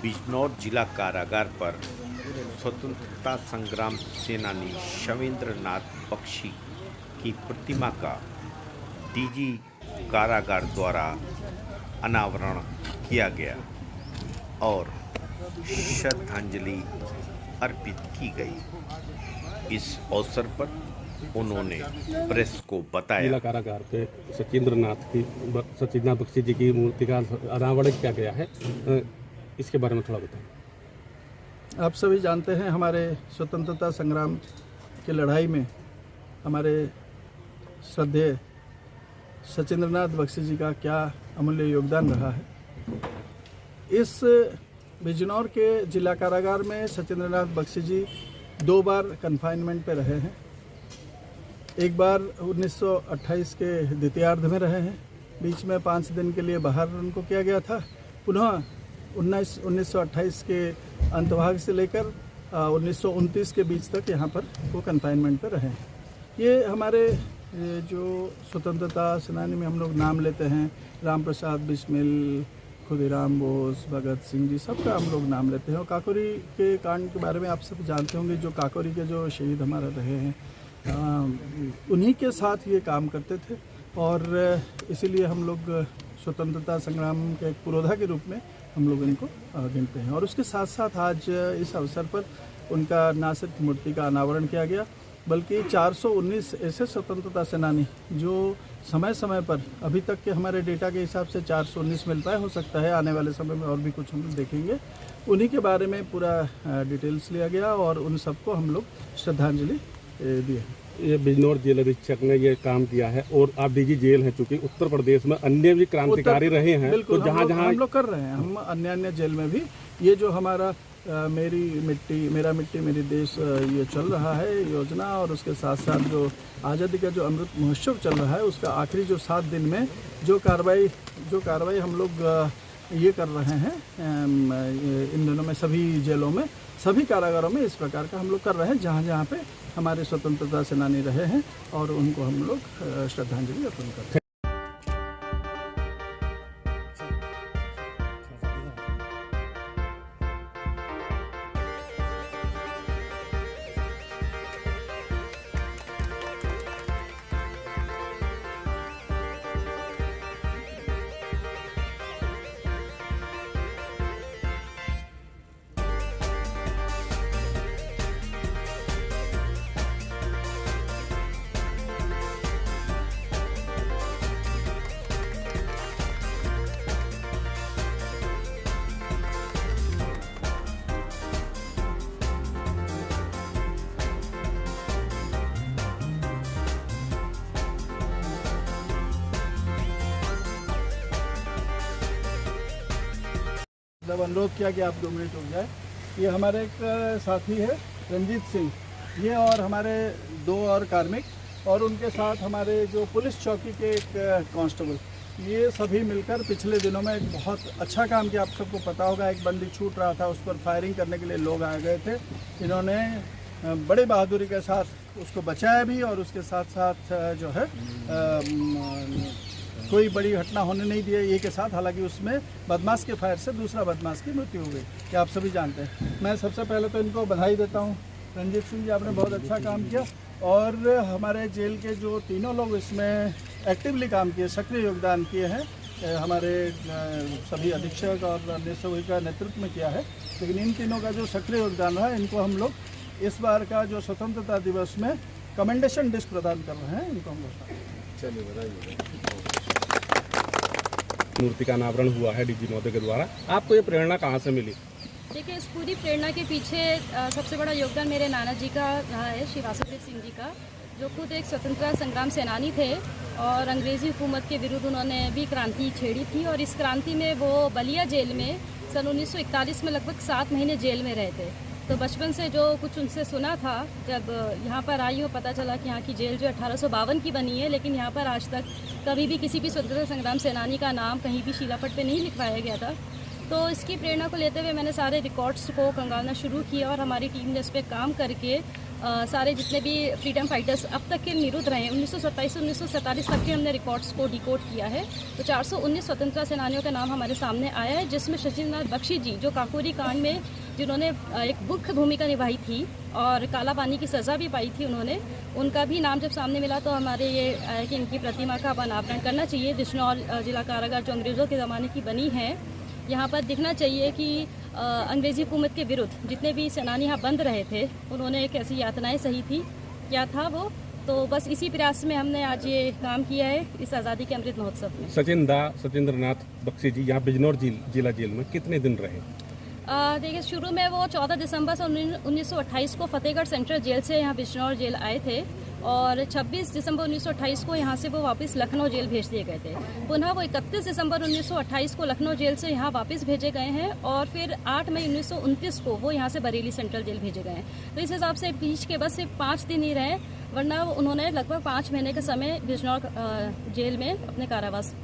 बिजनौर जिला कारागार पर स्वतंत्रता संग्राम सेनानी शवेंद्र नाथ बख्शी की प्रतिमा का डीजी कारागार द्वारा अनावरण किया गया और श्रद्धांजलि अर्पित की गई। इस अवसर पर उन्होंने प्रेस को बताया, जिला कारागार पे सचिंद्रनाथ बख्शी जी की मूर्ति का अनावरण किया गया है, इसके बारे में थोड़ा बताएं। आप सभी जानते हैं हमारे स्वतंत्रता संग्राम की लड़ाई में हमारे श्रद्धेय सचिंद्रनाथ बख्शी जी का क्या अमूल्य योगदान रहा है। इस बिजनौर के जिला कारागार में सचिंद्रनाथ बख्शी जी 2 बार कन्फाइनमेंट पे रहे हैं। एक बार 1928 के द्वितीयार्ध में रहे हैं, बीच में 5 दिन के लिए बाहर उनको किया गया था। पुनः 1928 के अंतभाग से लेकर 1929 के बीच तक यहाँ पर वो कन्फाइनमेंट पर रहे हैं। ये हमारे जो स्वतंत्रता सेनानी में हम लोग नाम लेते हैं, राम प्रसाद बिस्मिल, खुदीराम बोस, भगत सिंह जी, सबका हम लोग नाम लेते हैं। और काकोरी के कांड के बारे में आप सब जानते होंगे, जो काकोरी के जो शहीद हमारे रहे हैं, उन्हीं के साथ ये काम करते थे और इसीलिए हम लोग स्वतंत्रता संग्राम के एक पुरोधा के रूप में हम लोग इनको गिनते हैं। और उसके साथ साथ आज इस अवसर पर उनका ना सिर्फ मूर्ति का अनावरण किया गया, बल्कि 419 ऐसे स्वतंत्रता सेनानी जो समय समय पर, अभी तक के हमारे डेटा के हिसाब से 419 मिलता है, हो सकता है आने वाले समय में और भी कुछ हम लोग देखेंगे, उन्हीं के बारे में पूरा डिटेल्स लिया गया और उन सबको हम लोग श्रद्धांजलि दिए। ये बिजनौर जेल अधीक्षक ने ये काम किया है और आप डीजी जेल हैं, चूंकि उत्तर प्रदेश में अन्य भी क्रांतिकारी रहे हैं, बिल्कुल, तो जहाँ हम लोग कर रहे हैं, हम अन्य जेल में भी ये जो हमारा मेरी मिट्टी मेरा मिट्टी मेरी देश ये चल रहा है योजना, और उसके साथ साथ जो आज़ादी का जो अमृत महोत्सव चल रहा है, उसका आखिरी जो 7 दिन में जो कार्रवाई हम लोग ये कर रहे हैं इन दिनों में सभी जेलों में, सभी कारागारों में इस प्रकार का हम लोग कर रहे हैं, जहाँ जहाँ पे हमारे स्वतंत्रता सेनानी रहे हैं और उनको हम लोग श्रद्धांजलि अर्पण करते हैं। जब अनुरोध किया कि आप 2 मिनट हो जाए, ये हमारे एक साथी है रंजीत सिंह, ये और हमारे 2 और कार्मिक, और उनके साथ हमारे जो पुलिस चौकी के एक कांस्टेबल, ये सभी मिलकर पिछले दिनों में एक बहुत अच्छा काम किया। आप सबको पता होगा, एक बंदी छूट रहा था, उस पर फायरिंग करने के लिए लोग आ गए थे। इन्होंने बड़े बहादुरी के साथ उसको बचाया भी, और उसके साथ साथ जो है कोई बड़ी घटना होने नहीं दिया ये के साथ। हालांकि उसमें बदमाश के फायर से दूसरा बदमाश की मृत्यु हो गई, ये आप सभी जानते हैं। मैं सबसे पहले तो इनको बधाई देता हूँ। रंजीत सिंह जी, आपने बहुत अच्छा काम किया, और हमारे जेल के जो 3 लोग इसमें एक्टिवली काम किए, सक्रिय योगदान किए हैं, हमारे सभी अधीक्षक और अन्य सभी का नेतृत्व में किया है। लेकिन इन 3 का जो सक्रिय योगदान रहा, इनको हम लोग इस बार का जो स्वतंत्रता दिवस में कमेंडेशन डिस्क प्रदान कर रहे हैं, इनको हम लोग। चलिए, बधाई। मूर्ति का अनावरण हुआ है डीजी महोदय के द्वारा, आपको ये प्रेरणा कहाँ से मिली? देखिए, इस पूरी प्रेरणा के पीछे सबसे बड़ा योगदान मेरे नाना जी का रहा है, श्री वासुदेव सिंह जी का, जो खुद एक स्वतंत्रता संग्राम सेनानी थे और अंग्रेज़ी हुकूमत के विरुद्ध उन्होंने भी क्रांति छेड़ी थी। और इस क्रांति में वो बलिया जेल में सन 1941 में लगभग 7 महीने जेल में रहे थे। तो बचपन से जो कुछ उनसे सुना था, जब यहाँ पर आई हो पता चला कि यहाँ की जेल जो 1852 की बनी है, लेकिन यहाँ पर आज तक कभी भी किसी भी स्वतंत्रता संग्राम सेनानी का नाम कहीं भी शिलापट पे नहीं लिखवाया गया था। तो इसकी प्रेरणा को लेते हुए मैंने सारे रिकॉर्ड्स को खंगालना शुरू किया और हमारी टीम ने इस पर काम करके सारे जितने भी फ्रीडम फाइटर्स अब तक के निरुद्ध रहे 1927 से 1947 तक के हमने रिकॉर्ड्स को डिकोड किया है। तो 419 स्वतंत्रता सेनानियों का नाम हमारे सामने आया है, जिसमें सचिंद्र नाथ बख्शी जी जो काकोरी कांड में जिन्होंने एक मुख्य भूमिका निभाई थी और काला पानी की सज़ा भी पाई थी उन्होंने, उनका भी नाम जब सामने मिला तो हमारे ये आया कि इनकी प्रतिमा का अनावरण करना चाहिए। बिजनौर जिला कारागार जो अंग्रेज़ों के ज़माने की बनी है, यहाँ पर दिखना चाहिए कि अंग्रेज़ी हुकूमत के विरुद्ध जितने भी सेनानी यहाँ बंद रहे थे उन्होंने कैसी यातनाएं सही थी, क्या था वो। तो बस इसी प्रयास में हमने आज ये काम किया है इस आज़ादी के अमृत महोत्सव में। सचिंद्र नाथ बख्शी जी यहाँ बिजनौर जिला जेल में कितने दिन रहे? देखिए, शुरू में वो 14 दिसंबर से 1928 को फतेहगढ़ सेंट्रल जेल से यहाँ बिजनौर जेल आए थे और 26 दिसंबर 1928 को यहाँ से वो वापस लखनऊ जेल भेज दिए गए थे। पुनः वो 31 दिसंबर 1928 को लखनऊ जेल से यहाँ वापस भेजे गए हैं और फिर 8 मई 1929 को वो यहाँ से बरेली सेंट्रल जेल भेजे गए हैं। तो इस हिसाब से बीच के बस सिर्फ 5 दिन ही रहे, वरना उन्होंने लगभग 5 महीने का समय बिजनौर जेल में अपने कारावास